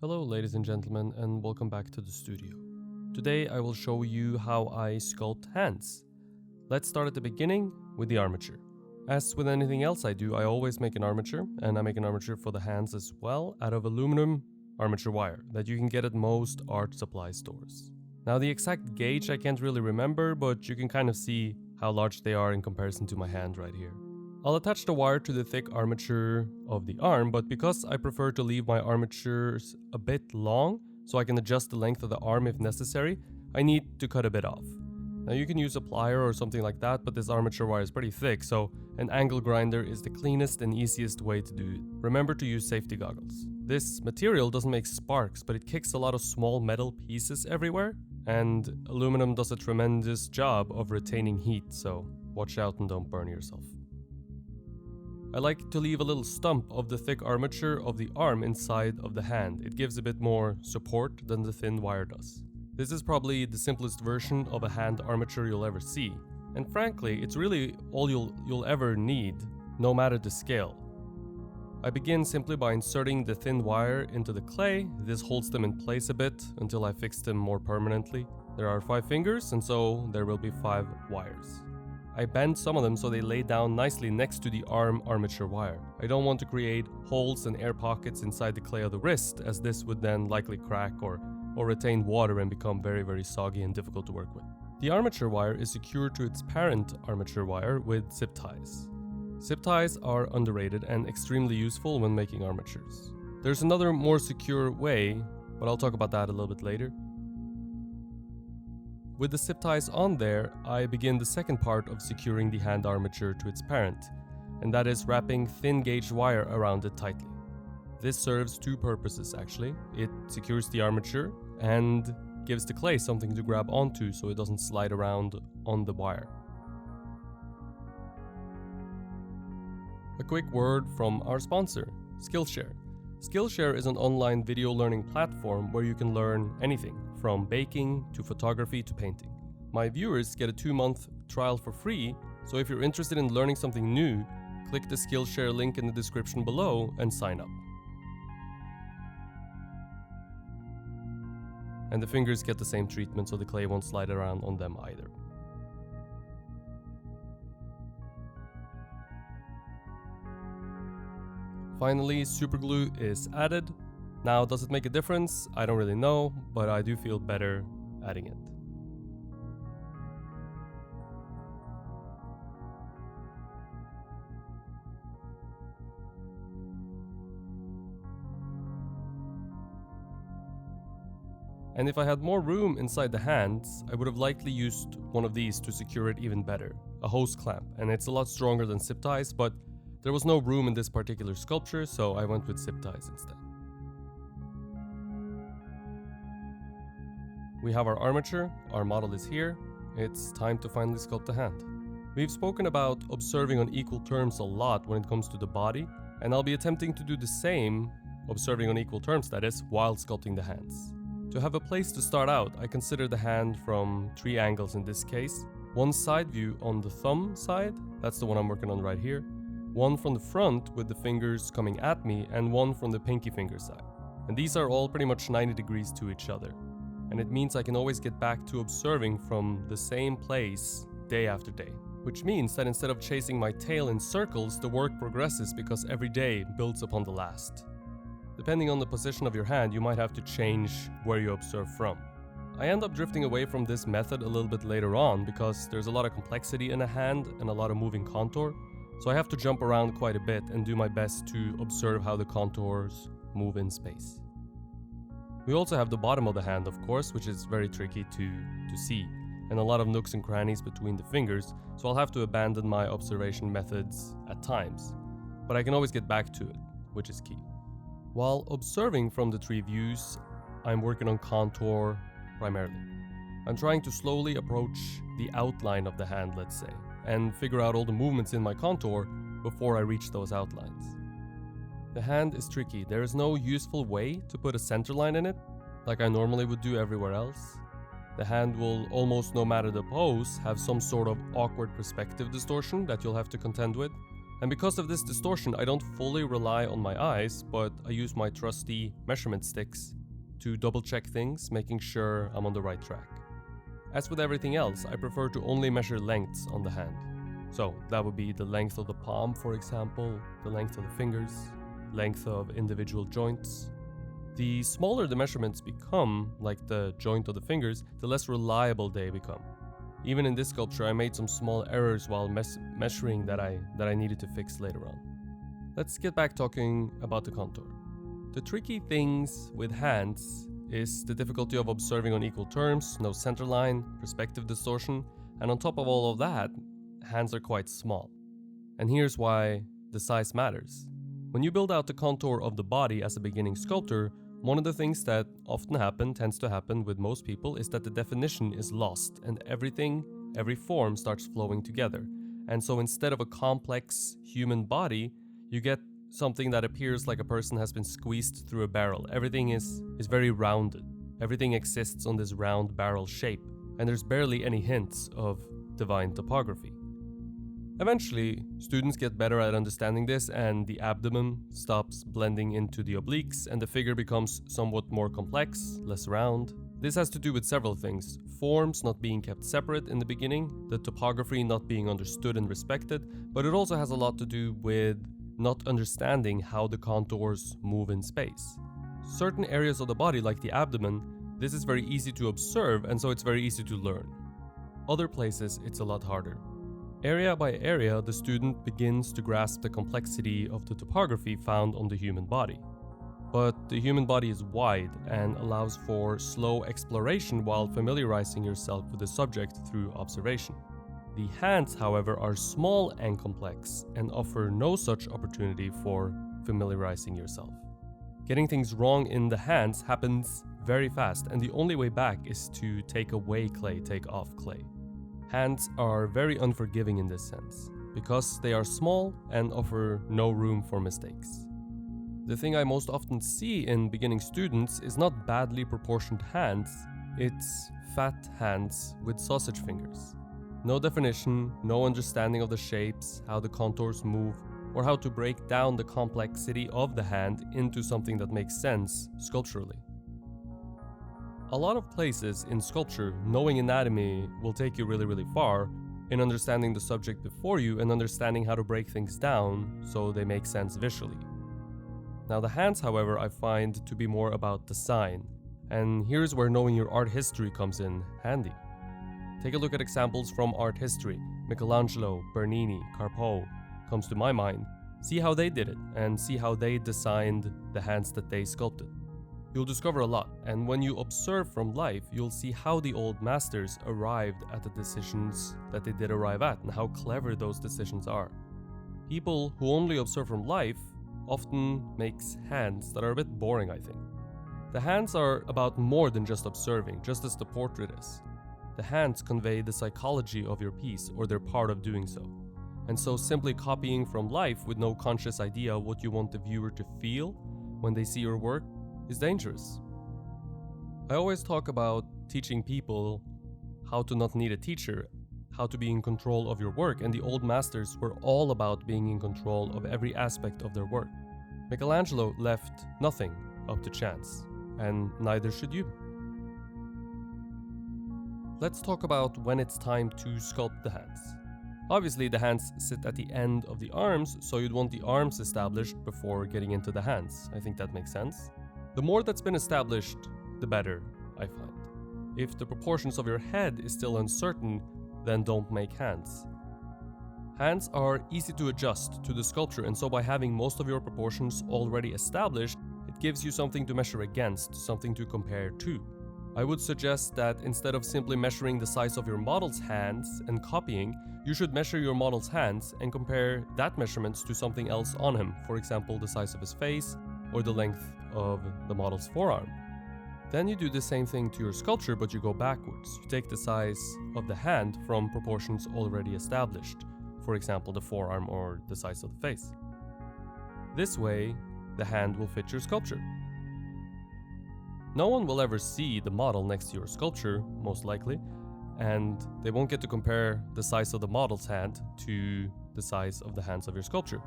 Hello ladies and gentlemen, and welcome back to the studio. Today I will show you how I sculpt hands. Let's start at the beginning with the armature. As with anything else I do, I always make an armature, and I make an armature for the hands as well out of aluminum armature wire that you can get at most art supply stores. Now the exact gauge I can't really remember, but you can kind of see how large they are in comparison to my hand right here. I'll attach the wire to the thick armature of the arm, but because I prefer to leave my armatures a bit long so I can adjust the length of the arm if necessary, I need to cut a bit off. Now you can use a plier or something like that, but this armature wire is pretty thick, so an angle grinder is the cleanest and easiest way to do it. Remember to use safety goggles. This material doesn't make sparks, but it kicks a lot of small metal pieces everywhere, and aluminum does a tremendous job of retaining heat, so watch out and don't burn yourself. I like to leave a little stump of the thick armature of the arm inside of the hand. It gives a bit more support than the thin wire does. This is probably the simplest version of a hand armature you'll ever see. And frankly, it's really all you'll ever need, no matter the scale. I begin simply by inserting the thin wire into the clay. This holds them in place a bit until I fix them more permanently. There are 5 fingers, and so there will be 5 wires. I bend some of them so they lay down nicely next to the arm armature wire. I don't want to create holes and air pockets inside the clay of the wrist, as this would then likely crack or retain water and become very soggy and difficult to work with. The armature wire is secured to its parent armature wire with zip ties. Zip ties are underrated and extremely useful when making armatures. There's another more secure way, but I'll talk about that a little bit later. With the zip ties on there, I begin the second part of securing the hand armature to its parent, and that is wrapping thin gauge wire around it tightly. This serves 2 purposes actually. It secures the armature and gives the clay something to grab onto so it doesn't slide around on the wire. A quick word from our sponsor, Skillshare. Skillshare is an online video learning platform where you can learn anything, from baking to photography to painting. My viewers get a 2-month trial for free, so if you're interested in learning something new, click the Skillshare link in the description below and sign up. And the fingers get the same treatment so the clay won't slide around on them either. Finally, superglue is added. Now, does it make a difference? I don't really know, but I do feel better adding it. And if I had more room inside the hands, I would have likely used one of these to secure it even better, a hose clamp, and it's a lot stronger than zip ties, but there was no room in this particular sculpture, so I went with zip ties instead. We have our armature, our model is here. It's time to finally sculpt the hand. We've spoken about observing on equal terms a lot when it comes to the body, and I'll be attempting to do the same, observing on equal terms that is, while sculpting the hands. To have a place to start out, I consider the hand from 3 angles in this case. One side view on the thumb side, that's the one I'm working on right here. One from the front with the fingers coming at me, and one from the pinky finger side. And these are all pretty much 90 degrees to each other. And it means I can always get back to observing from the same place day after day. Which means that instead of chasing my tail in circles, the work progresses because every day builds upon the last. Depending on the position of your hand, you might have to change where you observe from. I end up drifting away from this method a little bit later on because there's a lot of complexity in a hand and a lot of moving contour. So I have to jump around quite a bit and do my best to observe how the contours move in space. We also have the bottom of the hand, of course, which is very tricky to see, and a lot of nooks and crannies between the fingers, so I'll have to abandon my observation methods at times. But I can always get back to it, which is key. While observing from the 3 views, I'm working on contour primarily. I'm trying to slowly approach the outline of the hand, let's say, and figure out all the movements in my contour before I reach those outlines. The hand is tricky. There is no useful way to put a center line in it, like I normally would do everywhere else. The hand will, almost no matter the pose, have some sort of awkward perspective distortion that you'll have to contend with, And because of this distortion, I don't fully rely on my eyes, but I use my trusty measurement sticks to double check things, making sure I'm on the right track. As with everything else, I prefer to only measure lengths on the hand. So that would be the length of the palm, for example, the length of the fingers, length of individual joints. The smaller the measurements become, like the joint of the fingers, the less reliable they become. Even in this sculpture, I made some small errors while measuring that I needed to fix later on. Let's get back talking about the contour. The tricky things with hands is the difficulty of observing on equal terms, no center line, perspective distortion, and on top of all of that, hands are quite small. And here's why the size matters. When you build out the contour of the body as a beginning sculptor, one of the things that tends to happen with most people, is that the definition is lost and every form starts flowing together. And so instead of a complex human body, you get something that appears like a person has been squeezed through a barrel. Everything is very rounded. Everything exists on this round barrel shape, and there's barely any hints of divine topography. Eventually, students get better at understanding this, and the abdomen stops blending into the obliques, and the figure becomes somewhat more complex, less round. This has to do with several things: forms not being kept separate in the beginning, the topography not being understood and respected, but it also has a lot to do with not understanding how the contours move in space. Certain areas of the body, like the abdomen, this is very easy to observe, and so it's very easy to learn. Other places, it's a lot harder. Area by area, the student begins to grasp the complexity of the topography found on the human body. But the human body is wide and allows for slow exploration while familiarizing yourself with the subject through observation. The hands, however, are small and complex and offer no such opportunity for familiarizing yourself. Getting things wrong in the hands happens very fast, and the only way back is to take away clay, take off clay. Hands are very unforgiving in this sense, because they are small and offer no room for mistakes. The thing I most often see in beginning students is not badly proportioned hands, it's fat hands with sausage fingers. No definition, no understanding of the shapes, how the contours move, or how to break down the complexity of the hand into something that makes sense sculpturally. A lot of places in sculpture, knowing anatomy will take you really far in understanding the subject before you and understanding how to break things down so they make sense visually. Now the hands, however, I find to be more about design, and here's where knowing your art history comes in handy. Take a look at examples from art history. Michelangelo, Bernini, Carpo comes to my mind. See how they did it, and see how they designed the hands that they sculpted. You'll discover a lot, and when you observe from life, you'll see how the old masters arrived at the decisions that they did arrive at, and how clever those decisions are. People who only observe from life often makes hands that are a bit boring, I think. The hands are about more than just observing, just as the portrait is. The hands convey the psychology of your piece, or they're part of doing so. And so simply copying from life with no conscious idea of what you want the viewer to feel when they see your work is dangerous. I always talk about teaching people how to not need a teacher, how to be in control of your work, and the old masters were all about being in control of every aspect of their work. Michelangelo left nothing up to chance, and neither should you. Let's talk about when it's time to sculpt the hands. Obviously, the hands sit at the end of the arms, so you'd want the arms established before getting into the hands. I think that makes sense. The more that's been established, the better, I find. If the proportions of your head is still uncertain, then don't make hands. Hands are easy to adjust to the sculpture, and so by having most of your proportions already established, it gives you something to measure against, something to compare to. I would suggest that instead of simply measuring the size of your model's hands and copying, you should measure your model's hands and compare that measurements to something else on him, for example the size of his face or the length of the model's forearm. Then you do the same thing to your sculpture, but you go backwards. You take the size of the hand from proportions already established, for example the forearm or the size of the face. This way, the hand will fit your sculpture. No one will ever see the model next to your sculpture, most likely, and they won't get to compare the size of the model's hand to the size of the hands of your sculpture.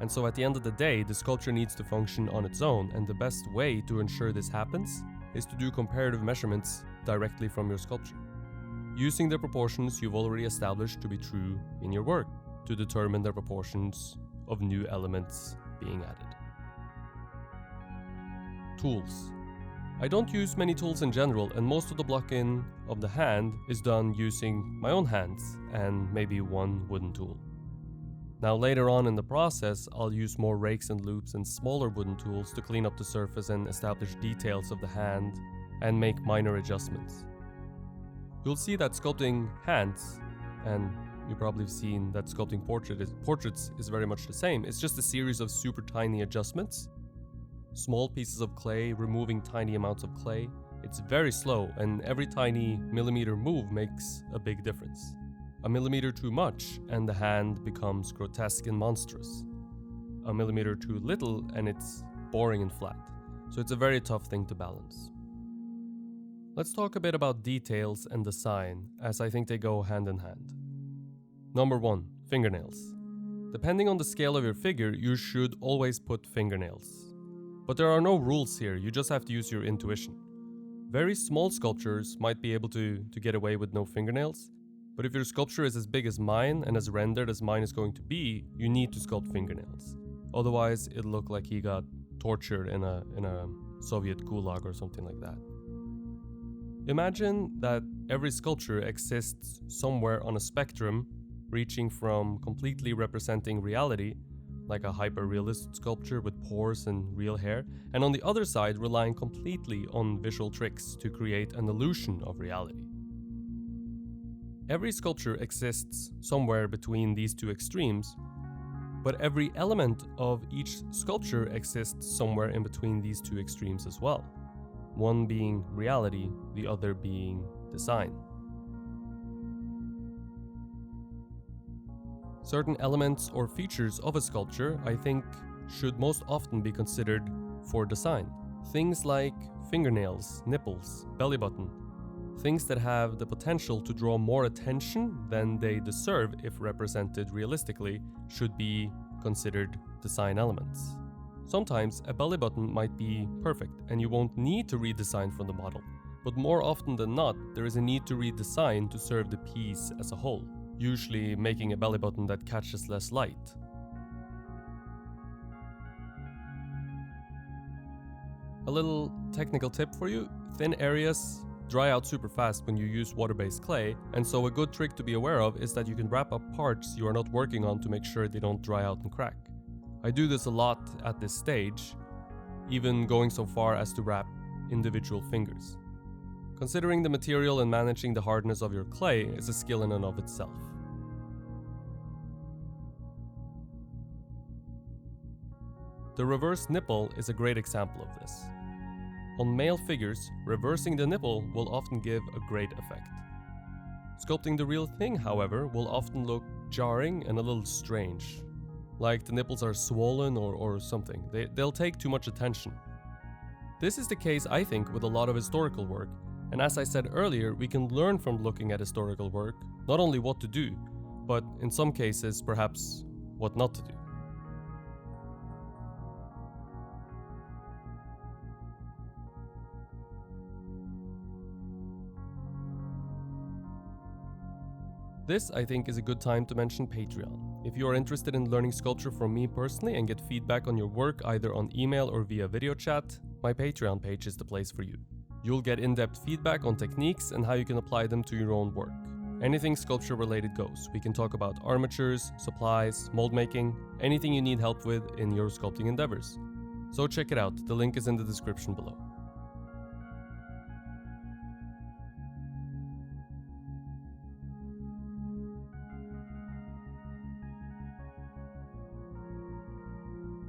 And so at the end of the day, the sculpture needs to function on its own, and the best way to ensure this happens is to do comparative measurements directly from your sculpture, using the proportions you've already established to be true in your work to determine the proportions of new elements being added. Tools. I don't use many tools in general, and most of the blocking of the hand is done using my own hands and maybe one wooden tool. Now later on in the process, I'll use more rakes and loops and smaller wooden tools to clean up the surface and establish details of the hand and make minor adjustments. You'll see that sculpting hands, and you probably have seen that sculpting portraits is very much the same. It's just a series of super tiny adjustments. Small pieces of clay, removing tiny amounts of clay. It's very slow, and every tiny millimeter move makes a big difference. A millimeter too much and the hand becomes grotesque and monstrous. A millimeter too little and it's boring and flat. So it's a very tough thing to balance. Let's talk a bit about details and design, as I think they go hand in hand. Number 1, fingernails. Depending on the scale of your figure, you should always put fingernails. But there are no rules here, you just have to use your intuition. Very small sculptures might be able to get away with no fingernails, but if your sculpture is as big as mine and as rendered as mine is going to be, you need to sculpt fingernails. Otherwise, it'll look like he got tortured in a Soviet gulag or something like that. Imagine that every sculpture exists somewhere on a spectrum, reaching from completely representing reality, like a hyper-realist sculpture with pores and real hair, and on the other side relying completely on visual tricks to create an illusion of reality. Every sculpture exists somewhere between these two extremes, but every element of each sculpture exists somewhere in between these two extremes as well. One being reality, the other being design. Certain elements or features of a sculpture, I think, should most often be considered for design. Things like fingernails, nipples, belly button. Things that have the potential to draw more attention than they deserve if represented realistically should be considered design elements. Sometimes a belly button might be perfect and you won't need to redesign from the model, but more often than not, there is a need to redesign to serve the piece as a whole, usually making a belly button that catches less light. A little technical tip for you: thin areas dry out super fast when you use water-based clay, and so a good trick to be aware of is that you can wrap up parts you are not working on to make sure they don't dry out and crack. I do this a lot at this stage, even going so far as to wrap individual fingers. Considering the material and managing the hardness of your clay is a skill in and of itself. The reverse nipple is a great example of this. On male figures, reversing the nipple will often give a great effect. Sculpting the real thing, however, will often look jarring and a little strange. Like the nipples are swollen or something. They'll take too much attention. This is the case, I think, with a lot of historical work, and as I said earlier, we can learn from looking at historical work not only what to do, but in some cases, perhaps, what not to do. This, I think, is a good time to mention Patreon. If you are interested in learning sculpture from me personally and get feedback on your work either on email or via video chat, my Patreon page is the place for you. You'll get in-depth feedback on techniques and how you can apply them to your own work. Anything sculpture related goes. We can talk about armatures, supplies, mold making, anything you need help with in your sculpting endeavors. So check it out, the link is in the description below.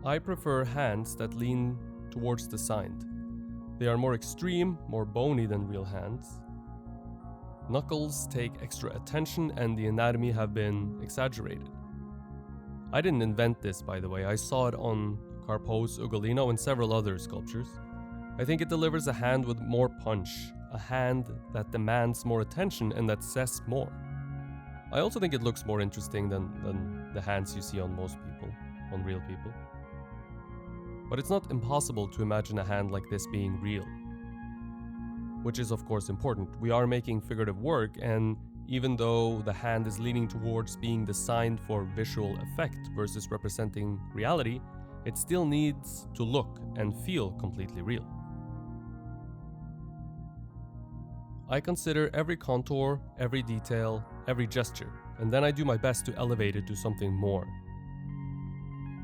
I prefer hands that lean towards designed. They are more extreme, more bony than real hands. Knuckles take extra attention and the anatomy have been exaggerated. I didn't invent this, by the way. I saw it on Carpo's Ugolino and several other sculptures. I think it delivers a hand with more punch, a hand that demands more attention and that says more. I also think it looks more interesting than the hands you see on most people, on real people. But it's not impossible to imagine a hand like this being real. Which is of course important. We are making figurative work, and even though the hand is leaning towards being designed for visual effect versus representing reality, it still needs to look and feel completely real. I consider every contour, every detail, every gesture, and then I do my best to elevate it to something more.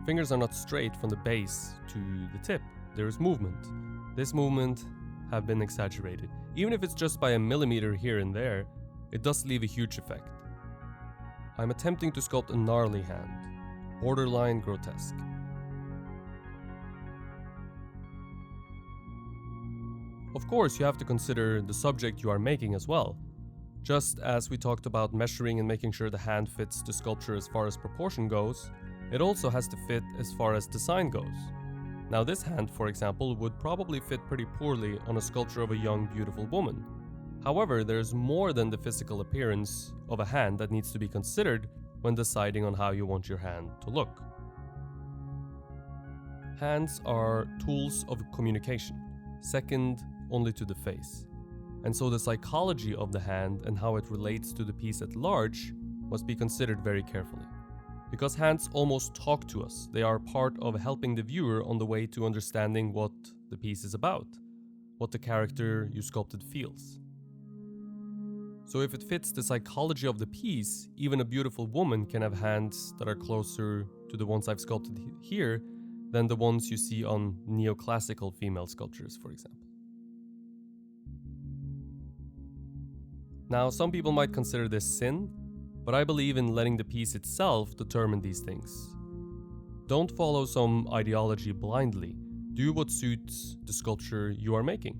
Fingers are not straight from the base to the tip. There is movement. This movement have been exaggerated. Even if it's just by a millimeter here and there, it does leave a huge effect. I'm attempting to sculpt a gnarly hand, borderline grotesque. Of course, you have to consider the subject you are making as well. Just as we talked about measuring and making sure the hand fits the sculpture as far as proportion goes, it also has to fit as far as design goes. Now this hand, for example, would probably fit pretty poorly on a sculpture of a young, beautiful woman. However, there's more than the physical appearance of a hand that needs to be considered when deciding on how you want your hand to look. Hands are tools of communication, second only to the face. And so the psychology of the hand and how it relates to the piece at large must be considered very carefully. Because hands almost talk to us, they are part of helping the viewer on the way to understanding what the piece is about, what the character you sculpted feels. So if it fits the psychology of the piece, even a beautiful woman can have hands that are closer to the ones I've sculpted here than the ones you see on neoclassical female sculptures, for example. Now, some people might consider this sin, but I believe in letting the piece itself determine these things. Don't follow some ideology blindly. Do what suits the sculpture you are making.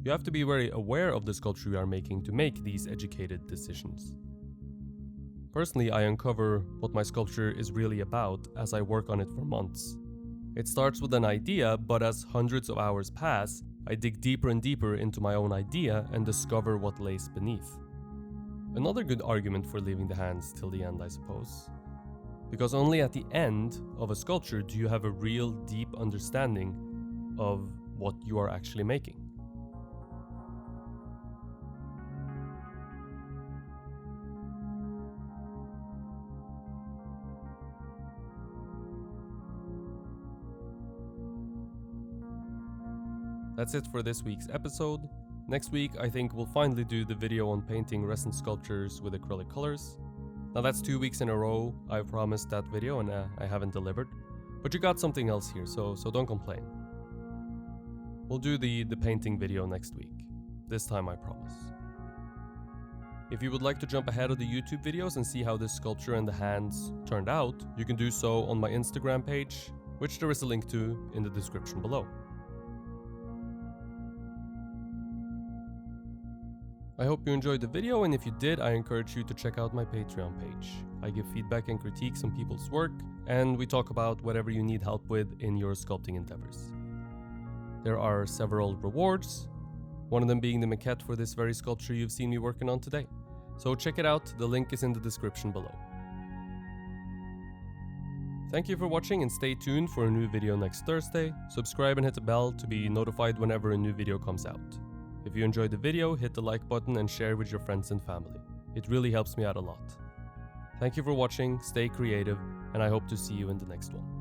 You have to be very aware of the sculpture you are making to make these educated decisions. Personally, I uncover what my sculpture is really about as I work on it for months. It starts with an idea, but as hundreds of hours pass, I dig deeper and deeper into my own idea and discover what lays beneath. Another good argument for leaving the hands till the end, I suppose. Because only at the end of a sculpture do you have a real deep understanding of what you are actually making. That's it for this week's episode. Next week, I think we'll finally do the video on painting resin sculptures with acrylic colors. Now that's 2 weeks in a row I've promised that video and I haven't delivered. But you got something else here, so don't complain. We'll do the painting video next week. This time I promise. If you would like to jump ahead of the YouTube videos and see how this sculpture and the hands turned out, you can do so on my Instagram page, which there is a link to in the description below. I hope you enjoyed the video, and if you did, I encourage you to check out my Patreon page. I give feedback and critiques on people's work, and we talk about whatever you need help with in your sculpting endeavors. There are several rewards, one of them being the maquette for this very sculpture you've seen me working on today. So check it out, the link is in the description below. Thank you for watching, and stay tuned for a new video next Thursday. Subscribe and hit the bell to be notified whenever a new video comes out. If you enjoyed the video, hit the like button and share with your friends and family. It really helps me out a lot. Thank you for watching, stay creative, and I hope to see you in the next one.